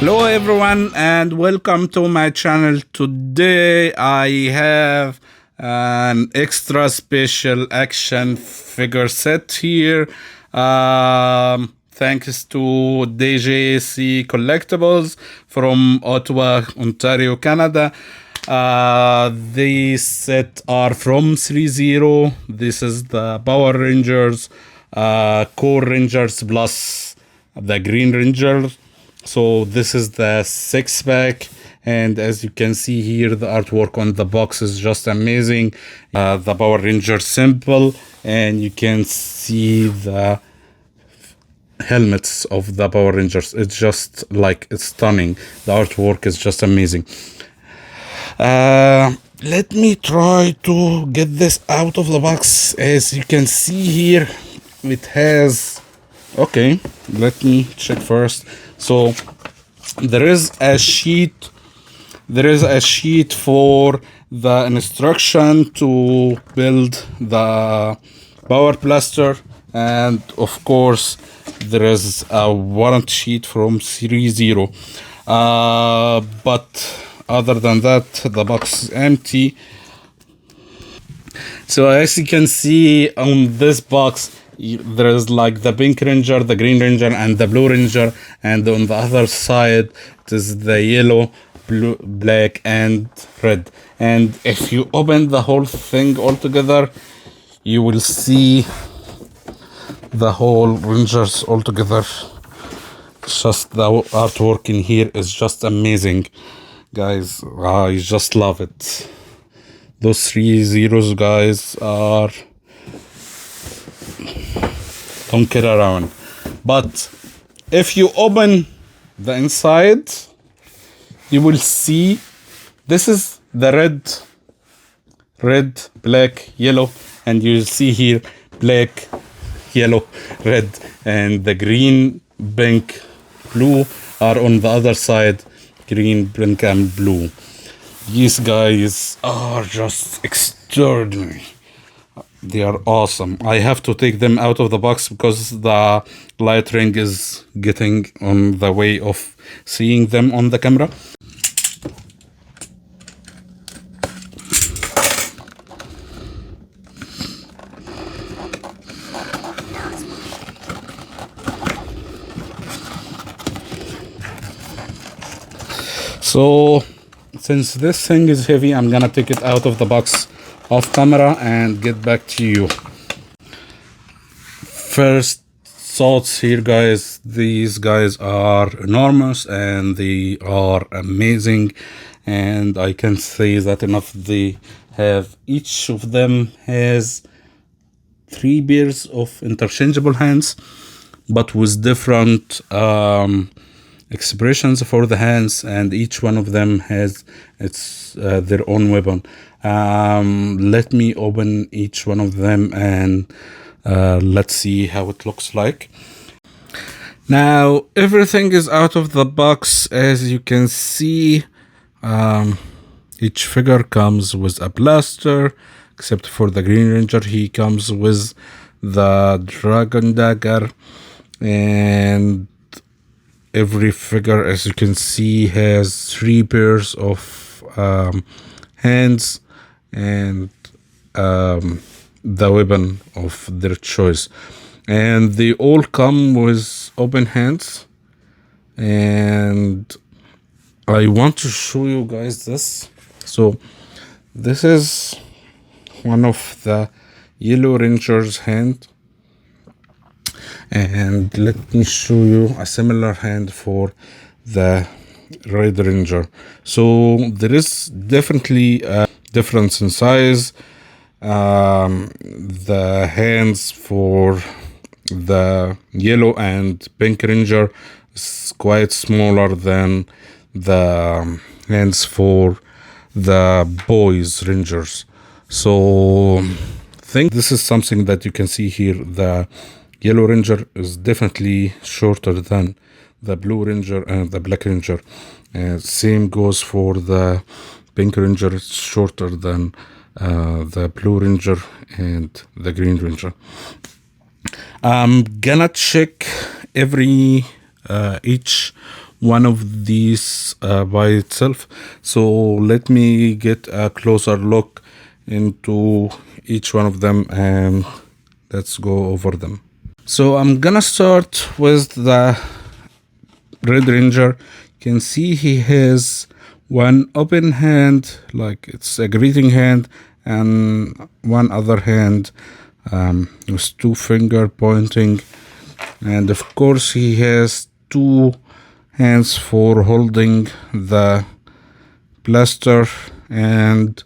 Hello everyone and welcome to my channel. Today I have an extra special action figure set here. Thanks to DJC Collectibles from Ottawa, Ontario, Canada. These set are from Threezero. This is the Power Rangers, Core Rangers plus the Green Ranger. So this is the 6-pack, and as you can see here, the artwork on the box is just amazing. The Power Ranger symbol, and you can see the helmets of the Power Rangers. It's just like, it's stunning. The artwork is just amazing. Let me try to get this out of the box. As you can see here, it has, okay, let me check first. So there is a sheet for the instruction to build the power blaster, and of course there is a warranty sheet from Threezero. But other than that, the box is empty. So as you can see on this box, there is like the Pink Ranger, the Green Ranger, and the Blue Ranger, and on the other side it is the yellow, blue, black, and red. And if you open the whole thing all together, you will see the whole Rangers all together. Just the artwork in here is just amazing, guys. I just love it. Those 3 zeros, guys, are don't get around. But if you open the inside, you will see this is the red, black, yellow, and you'll see here black, yellow, red, and the green, pink, blue are on the other side. Green, pink, and blue. These guys are just extraordinary. They are awesome. I have to take them out of the box because the light ring is getting on the way of seeing them on the camera. So since this thing is heavy, I'm gonna take it out of the box off camera and get back to you. First thoughts here, guys. These guys are enormous and they are amazing, and I can say that enough. They have, each of them has 3 pairs of interchangeable hands, but with different expressions for the hands, and each one of them has its their own weapon. Let me open each one of them and let's see how it looks like. Now everything is out of the box. As you can see, each figure comes with a blaster, except for the Green Ranger. He comes with the Dragon Dagger, and every figure, as you can see, has 3 pairs of hands and the weapon of their choice, and they all come with open hands. And I want to show you guys this. So this is one of the Yellow Ranger's hand, and let me show you a similar hand for the Red Ranger. So there is definitely a difference in size. The hands for the Yellow and Pink Ranger is quite smaller than the hands for the Boys Rangers. So I think this is something that you can see here. The Yellow Ranger is definitely shorter than the Blue Ranger and the Black Ranger. Same goes for the Pink Ranger. It's shorter than the Blue Ranger and the Green Ranger. I'm gonna check each one of these by itself. So let me get a closer look into each one of them and let's go over them. So I'm gonna start with the Red Ranger. You can see he has one open hand, like it's a greeting hand, and one other hand with two finger pointing, and of course he has two hands for holding the blaster and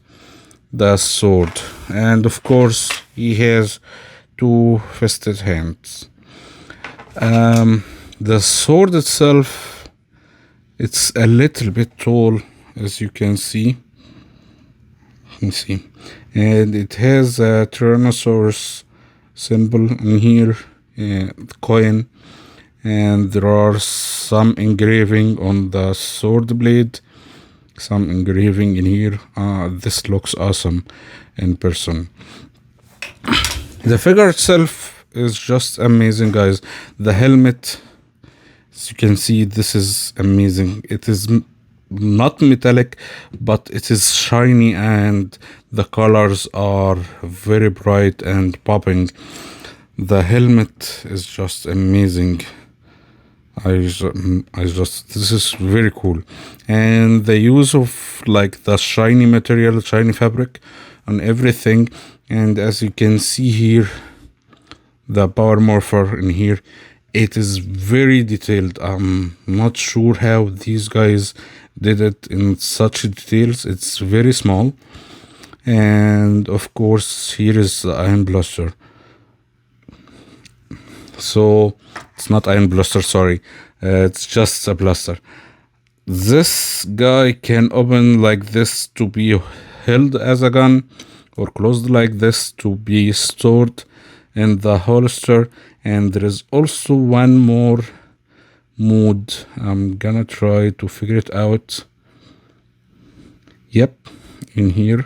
the sword, and of course he has two fisted hands. The sword itself, it's a little bit tall, as you can see. And it has a Tyrannosaurus symbol in here, coin, and there are some engraving on the sword blade, some engraving in here. This looks awesome in person. The figure itself is just amazing, guys. The helmet, as you can see, this is amazing. It is not metallic, but it is shiny and the colors are very bright and popping. The helmet is just amazing. This is very cool. And the use of like the shiny material, shiny fabric on everything. And as you can see here, the power morpher in here, it is very detailed. I'm not sure how these guys did it in such details. It's very small. And of course here is the iron blaster. So it's not iron blaster, sorry, it's just a blaster. This guy can open like this to be held as a gun, or closed like this to be stored in the holster. And there is also one more mode. I'm gonna try to figure it out. Yep, in here.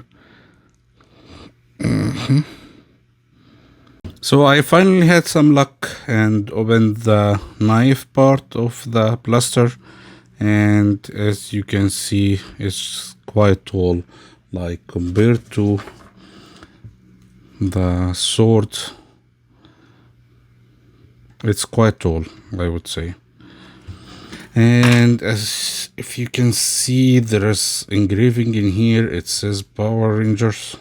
So I finally had some luck and opened the knife part of the blaster, and as you can see, it's quite tall, like compared to the sword. It's quite tall, I would say. And as if you can see, there is engraving in here. It says Power Rangers.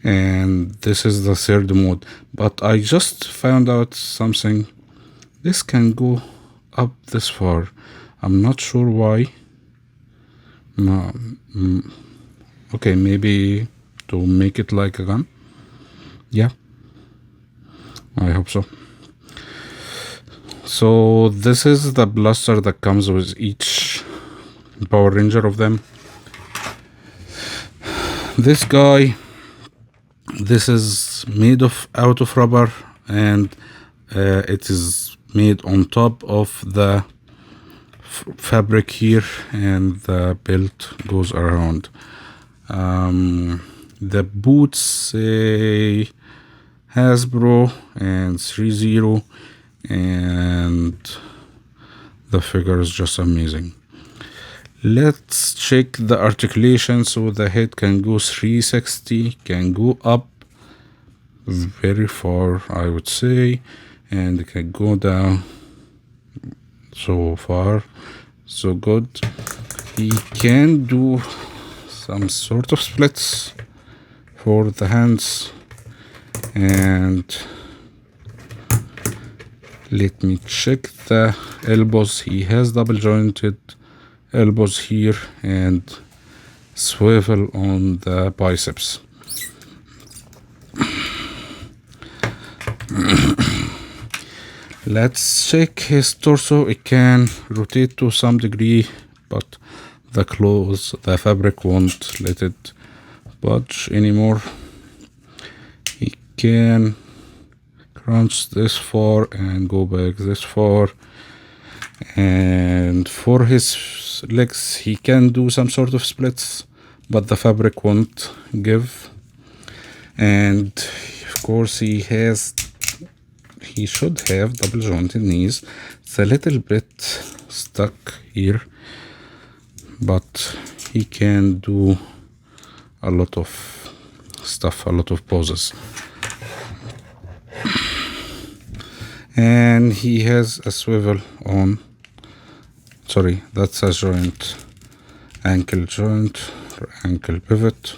And this is the third mode. But I just found out something. This can go up this far. I'm not sure why. No. Okay, maybe to make it like a gun. Yeah, I hope so. So this is the blaster that comes with each Power Ranger of them. This guy, this is made out of rubber, and it is made on top of the fabric here, and the belt goes around. The boots say Hasbro and Threezero, and the figure is just amazing. Let's check the articulation. So the head can go 360, can go up very far, I would say, and it can go down. So far so good. He can do some sort of splits for the hands, and let me check the elbows. He has double jointed elbows here and swivel on the biceps. Let's check his torso. It can rotate to some degree, but the clothes, the fabric won't let it budge anymore. He can crunch this far and go back this far. And for his legs, he can do some sort of splits, but the fabric won't give. And of course he has he should have double jointed knees. It's a little bit stuck here, but he can do a lot of stuff, a lot of poses. And he has a swivel on, sorry, that's a joint, ankle joint, or ankle pivot,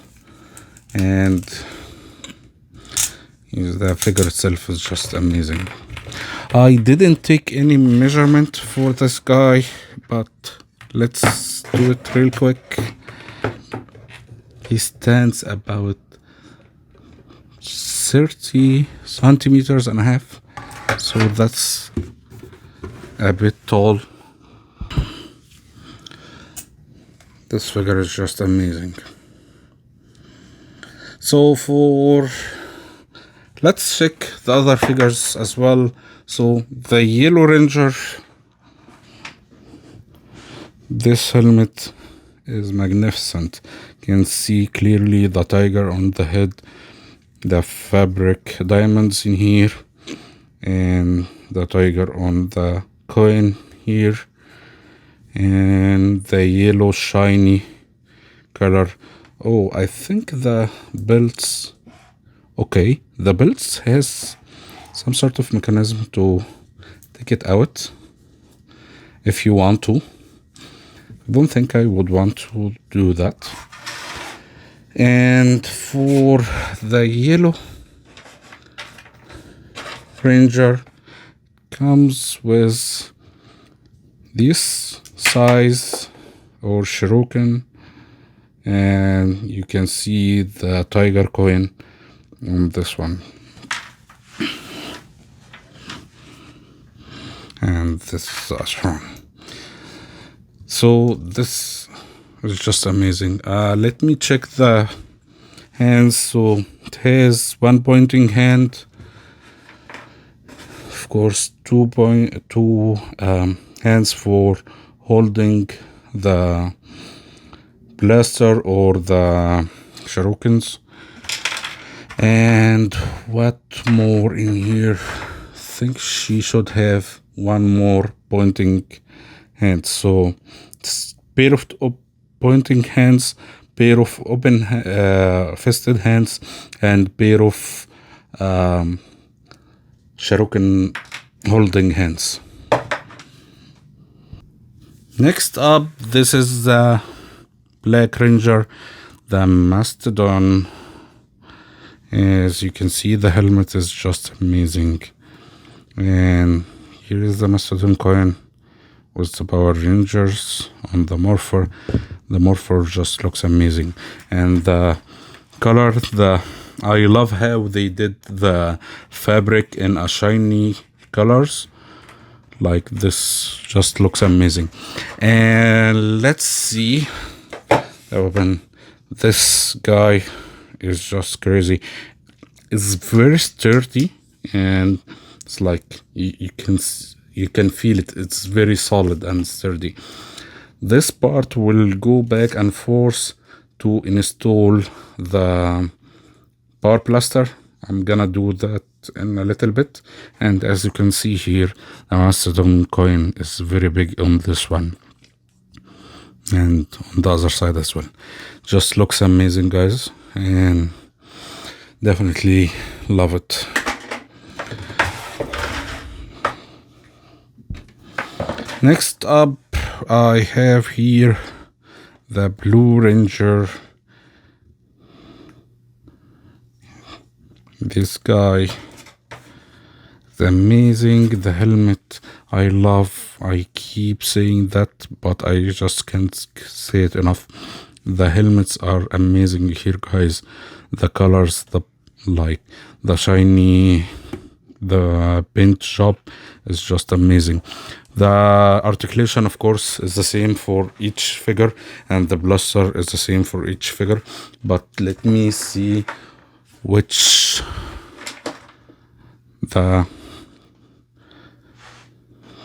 and the figure itself is just amazing. I didn't take any measurement for this guy, but let's do it real quick. He stands about 30 centimeters and a half, so that's a bit tall. This figure is just amazing. So let's check the other figures as well. So the Yellow Ranger, this helmet is magnificent. You can see clearly the tiger on the head, the fabric diamonds in here, and the tiger on the coin here, and the yellow shiny color. Oh, I think the belts, okay, the belts has some sort of mechanism to take it out if you want to. I don't think I would want to do that. And for the Yellow Ranger, comes with this size or shuriken, and you can see the tiger coin on this one, and this is Ashram. So this is just amazing. Let me check the hands. So it has one pointing hand, of course, two hands for holding the blaster or the shurikens. And what more in here? I think she should have one more pointing hand. So it's pair of pointing hands, pair of open fisted hands, and pair of shuriken holding hands. Next up, this is the Black Ranger, the Mastodon. As you can see, the helmet is just amazing. And here is the Mastodon coin with the Power Rangers on the Morpher. The Morpher just looks amazing. And the color, I love how they did the fabric in a shiny colors. Like this just looks amazing. And let's see the weapon. This guy is just crazy. It's very sturdy, and it's like you can feel it. It's very solid and sturdy. This part will go back and forth to install the power blaster. I'm gonna do that in a little bit. And as you can see here, the Mastodon coin is very big on this one, and on the other side as well. Just looks amazing, guys, and definitely love it. Next up, I have here the Blue Ranger. This guy is amazing. The helmet, I love. I keep saying that, but I just can't say it enough. The helmets are amazing here, guys. The colors, the shiny, the paint job is just amazing. The articulation, of course, is the same for each figure, and the blaster is the same for each figure. But let me see which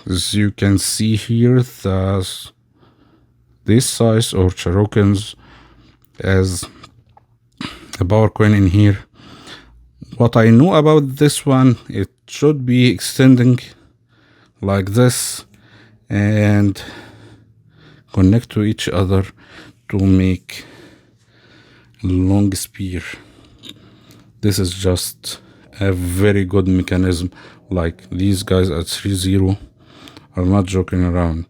as you can see here, this size or shurikens as the power coin in here. What I know about this one, it should be extending like this and connect to each other to make a long spear. This is just a very good mechanism. Like, these guys at Threezero are not joking around.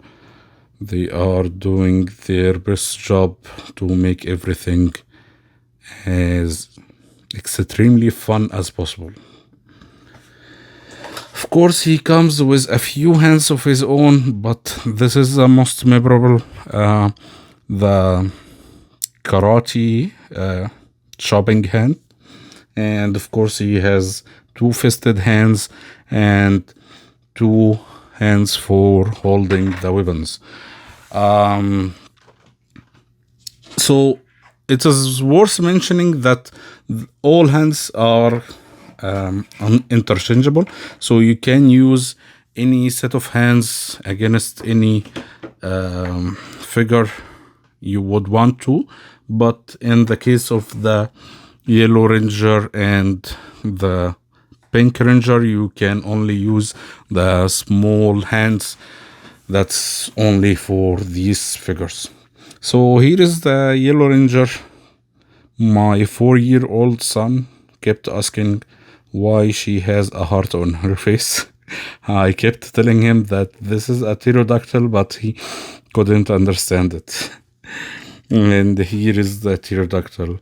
They are doing their best job to make everything as extremely fun as possible. Of course, he comes with a few hands of his own, but this is the most memorable. The karate chopping hand. And of course, he has two fisted hands and two hands for holding the weapons. So it is worth mentioning that all hands are interchangeable, so you can use any set of hands against any figure you would want to. But in the case of the yellow ranger and the pink ranger, you can only use the small hands. That's only for these figures. So here is the yellow ranger. My 4-year-old son kept asking why she has a heart on her face. I kept telling him that this is a pterodactyl, but he couldn't understand it. And here is the pterodactyl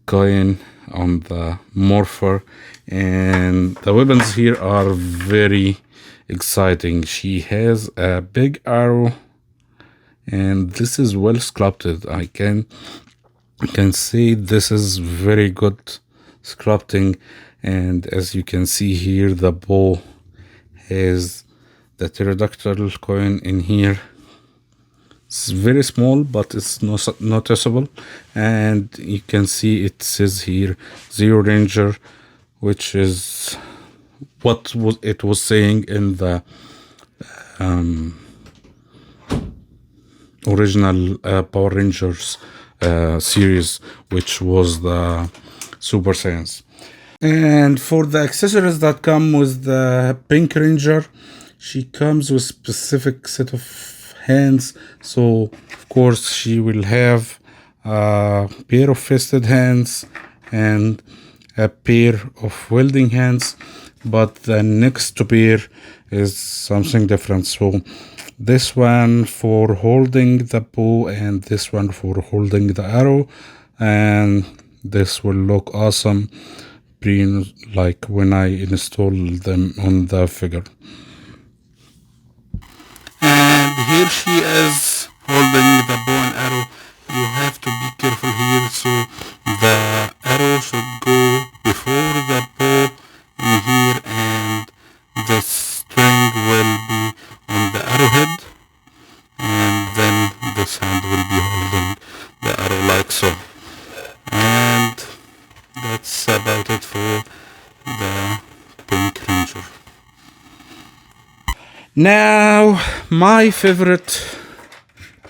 coin on the morpher, and the weapons here are very exciting. She has a big arrow, and this is well sculpted. I can say this is very good sculpting. And as you can see here, the bow has the pterodactyl coin in here. It's very small, but it's noticeable. And you can see it says here Zero Ranger, which is what it was saying in the original Power Rangers series, which was the Super Saiyans. And for the accessories that come with the Pink Ranger, she comes with specific set of hands. So of course she will have a pair of fisted hands and a pair of wielding hands, but the next pair is something different. So this one for holding the bow and this one for holding the arrow, and this will look awesome like when I install them on the figure. And here she is holding the bow and arrow. You have to be careful here, so the arrow should go before the bow in here, and the string will be on the arrowhead, and then this hand will be holding the arrow like so. And that's about it for the Pink Ranger. Now, my favorite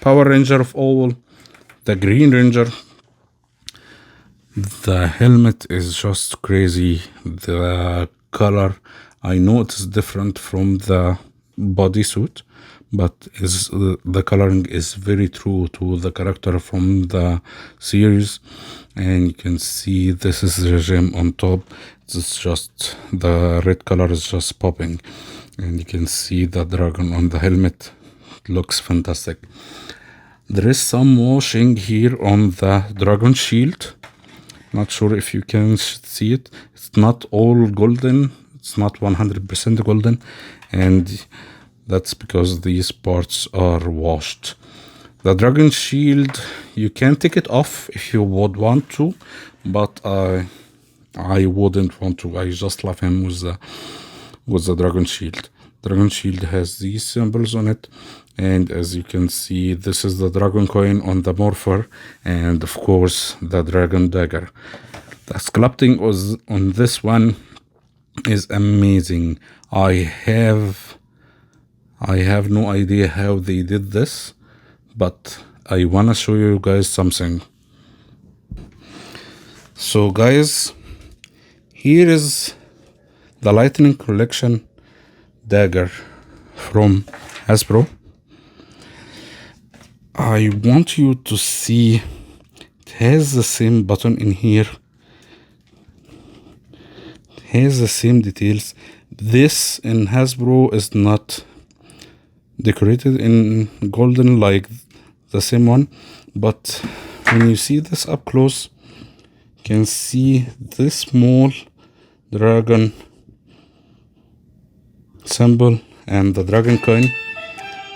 Power Ranger of all, the Green Ranger. The helmet is just crazy. The color, I know it is different from the bodysuit, but the coloring is very true to the character from the series. And you can see this is the gem on top. It's just the red color is just popping, and you can see the dragon on the helmet. It looks fantastic. There is some washing here on the dragon shield. Not sure if you can see it. It's not all golden. It's not 100% golden, and that's because these parts are washed. The dragon shield, you can take it off if you would want to, but I wouldn't want to. I just love him with the dragon shield. Dragon shield has these symbols on it, and as you can see, this is the dragon coin on the morpher, and of course the dragon dagger. The sculpting on this one is amazing. I have no idea how they did this, but I wanna show you guys something. So guys, Here is the Lightning Collection dagger from Hasbro. I want you to see it has the same button in here. It has the same details. This in Hasbro is not decorated in golden like the same one, but when you see this up close, you can see this small dragon symbol and the dragon coin.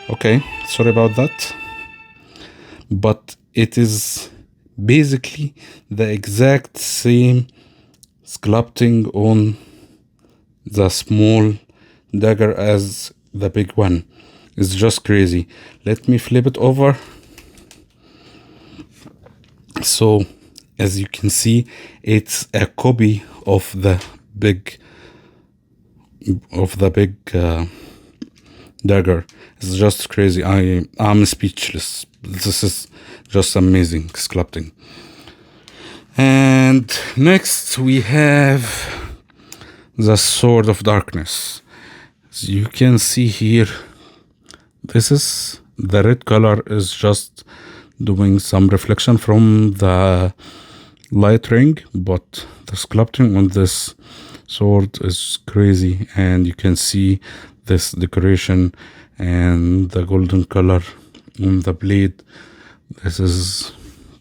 Okay, sorry about that, but it is basically the exact same sculpting on the small dagger as the big one. It's just crazy. Let me flip it over. So as you can see, it's a copy of the big dagger. It's just crazy. I'm speechless. This is just amazing sculpting. And next we have the Sword of Darkness. As you can see here, this is the red color is just doing some reflection from the light ring, but the sculpting on this sword is crazy, and you can see this decoration and the golden color on the blade. This is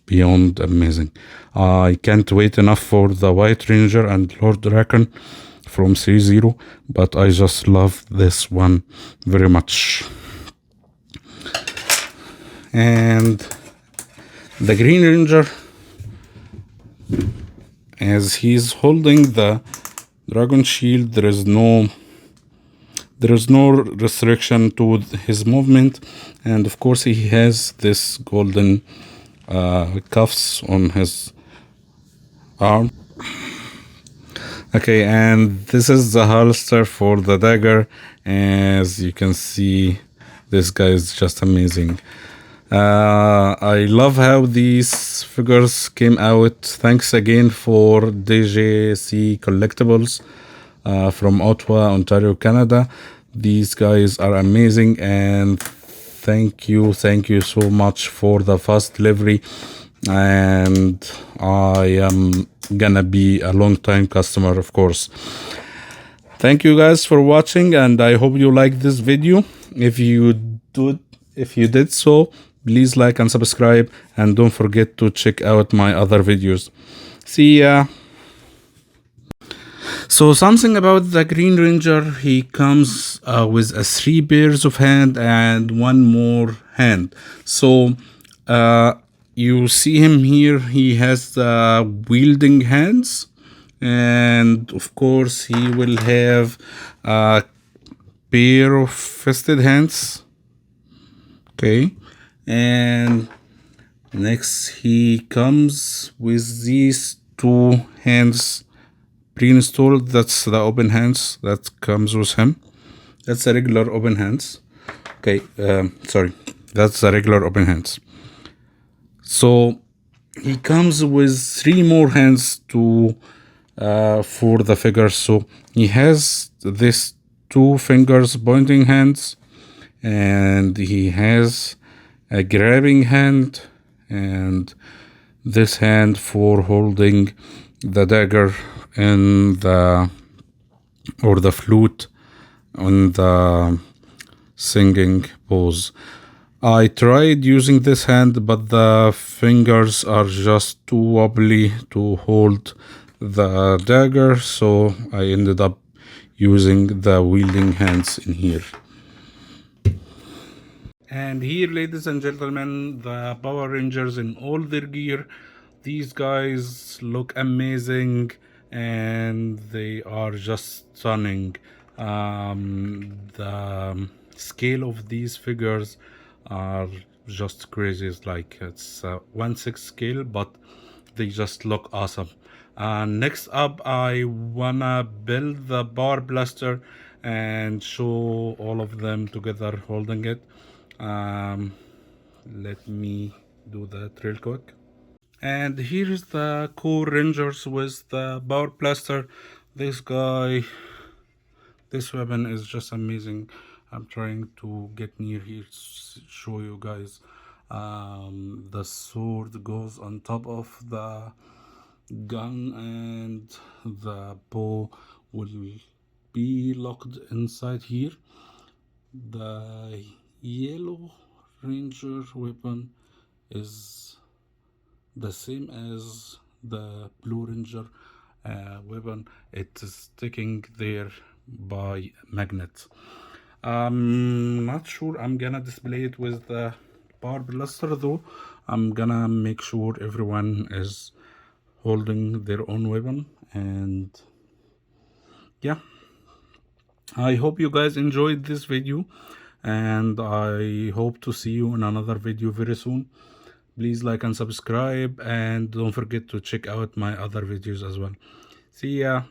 beyond amazing. I can't wait enough for the White Ranger and Lord Draken from Threezero, but I just love this one very much. And the Green Ranger, as he's holding the dragon shield, there is no restriction to his movement, and of course he has this golden cuffs on his arm. Okay, and this is the holster for the dagger. As you can see, this guy is just amazing. I love how these figures came out. Thanks again for DJC Collectibles from Ottawa, Ontario, Canada. These guys are amazing, and thank you so much for the fast delivery, and I am gonna be a long time customer, of course. Thank you guys for watching, and I hope you liked this video. If you did so, please like and subscribe, and don't forget to check out my other videos. See ya. So something about the Green Ranger, he comes with 3 pairs of hand and 1 more hand. So you see him here, he has the wielding hands, and of course he will have a pair of fisted hands. Okay, and next he comes with these 2 hands pre-installed. That's the open hands that comes with him. That's the regular open hands. Okay, sorry, that's the regular open hands. So he comes with 3 more hands to for the figure. So he has this 2 fingers pointing hands, and he has a grabbing hand, and this hand for holding the dagger in the flute on the singing pose. I tried using this hand, but the fingers are just too wobbly to hold the dagger, so I ended up using the wielding hands in here. And here, ladies and gentlemen, the Power Rangers in all their gear. These guys look amazing, and they are just stunning. The scale of these figures are just crazy. It's like it's 1/6 scale, but they just look awesome. Next up, I wanna build the Power Blaster and show all of them together holding it. Let me do that real quick. And here is the core Rangers with the Power Blaster. This guy, this weapon is just amazing. I'm trying to get near here to show you guys. The sword goes on top of the gun, and the bow will be locked inside here. The yellow ranger weapon is the same as the blue ranger weapon. It is sticking there by magnet. I'm not sure I'm gonna display it with the power blaster though. I'm gonna make sure everyone is holding their own weapon. And yeah, I hope you guys enjoyed this video, and I hope to see you in another video very soon. Please like and subscribe, and don't forget to check out my other videos as well. See ya.